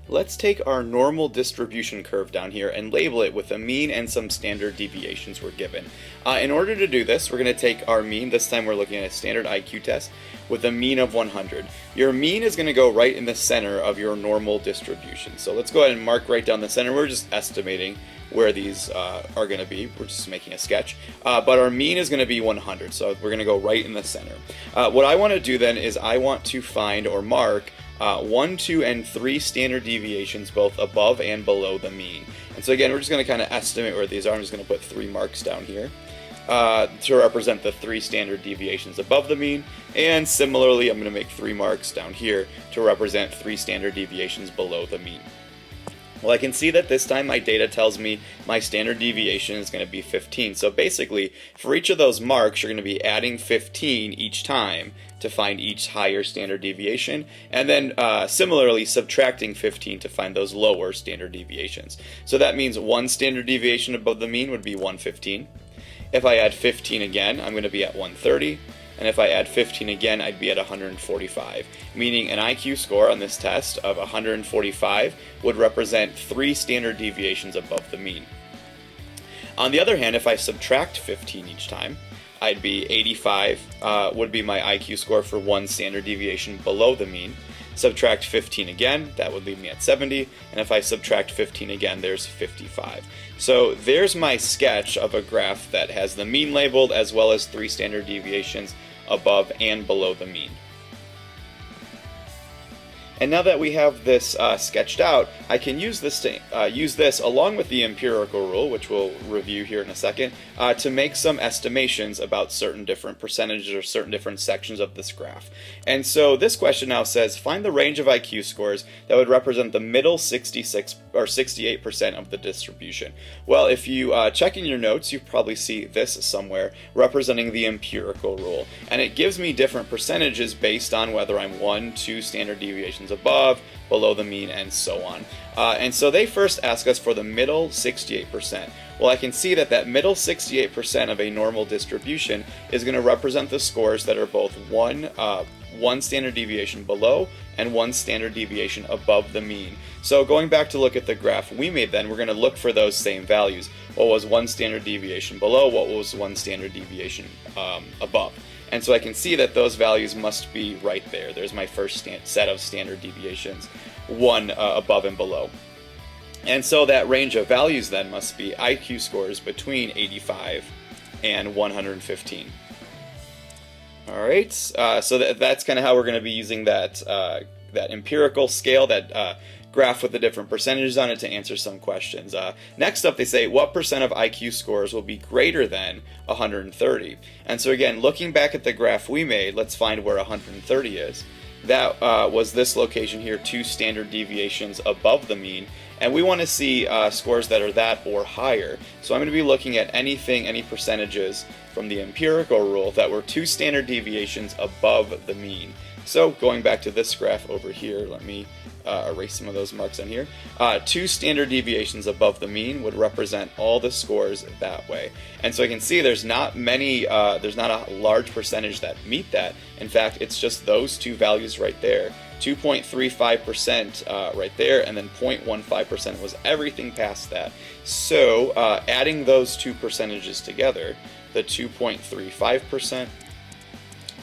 Let's take our normal distribution curve down here and label it with a mean and some standard deviations we're given. In order to do this, we're going to take our mean. This time we're looking at a standard IQ test with a mean of 100. Your mean is going to go right in the center of your normal distribution. So let's go ahead and mark right down the center. We're just estimating where these are going to be. We're just making a sketch. But our mean is going to be 100. So we're going to go right in the center. What I want to do then is I want to find or mark 1, 2, and 3 standard deviations both above and below the mean. And so again, we're just going to kind of estimate where these are. I'm just going to put 3 marks down here to represent the 3 standard deviations above the mean. And similarly, I'm going to make 3 marks down here to represent 3 standard deviations below the mean. Well, I can see that this time my data tells me my standard deviation is going to be 15. So basically, for each of those marks, you're going to be adding 15 each time to find each higher standard deviation, and then similarly subtracting 15 to find those lower standard deviations. So that means 1 standard deviation above the mean would be 115. If I add 15 again, I'm going to be at 130. And if I add 15 again, I'd be at 145, meaning an IQ score on this test of 145 would represent 3 standard deviations above the mean. On the other hand, if I subtract 15 each time, I'd be 85 would be my IQ score for 1 standard deviation below the mean. Subtract 15 again, that would leave me at 70, and if I subtract 15 again, there's 55. So there's my sketch of a graph that has the mean labeled as well as 3 standard deviations above and below the mean. And now that we have this sketched out, I can use this to use this along with the empirical rule, which we'll review here in a second, to make some estimations about certain different percentages or certain different sections of this graph. And so this question now says, find the range of IQ scores that would represent the middle 66 or 68% of the distribution. Well, if you check in your notes, you probably see this somewhere representing the empirical rule. And it gives me different percentages based on whether I'm 1, 2 standard deviations above, below the mean, and so on. And so they first ask us for the middle 68%. Well, I can see that that middle 68% of a normal distribution is going to represent the scores that are both one standard deviation below and 1 standard deviation above the mean. So going back to look at the graph we made then, we're going to look for those same values. What was 1 standard deviation below? What was 1 standard deviation above? And so I can see that those values must be right there. There's my first set of standard deviations, 1 above and below. And so that range of values then must be IQ scores between 85 and 115. Alright, so that's kind of how we're going to be using that, that empirical scale, that graph with the different percentages on it to answer some questions. Next up, they say, what percent of IQ scores will be greater than 130? And so again, looking back at the graph we made, let's find where 130 is. That was this location here, 2 standard deviations above the mean. And we want to see scores that are that or higher. So I'm going to be looking at any percentages from the empirical rule that were 2 standard deviations above the mean. So going back to this graph over here, let me erase some of those marks on here. 2 standard deviations above the mean would represent all the scores that way. And so I can see there's not many, there's not a large percentage that meet that. In fact, it's just those 2 values right there. 2.35% right there, and then 0.15% was everything past that. So adding those 2 percentages together, the 2.35%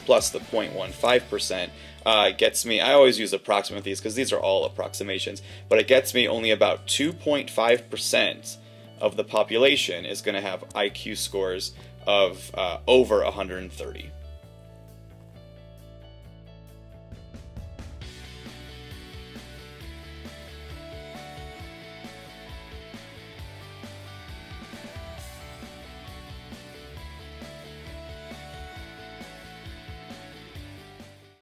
plus the 0.15%, gets me, I always use approximate these because these are all approximations, but it gets me only about 2.5% of the population is going to have IQ scores of over 130.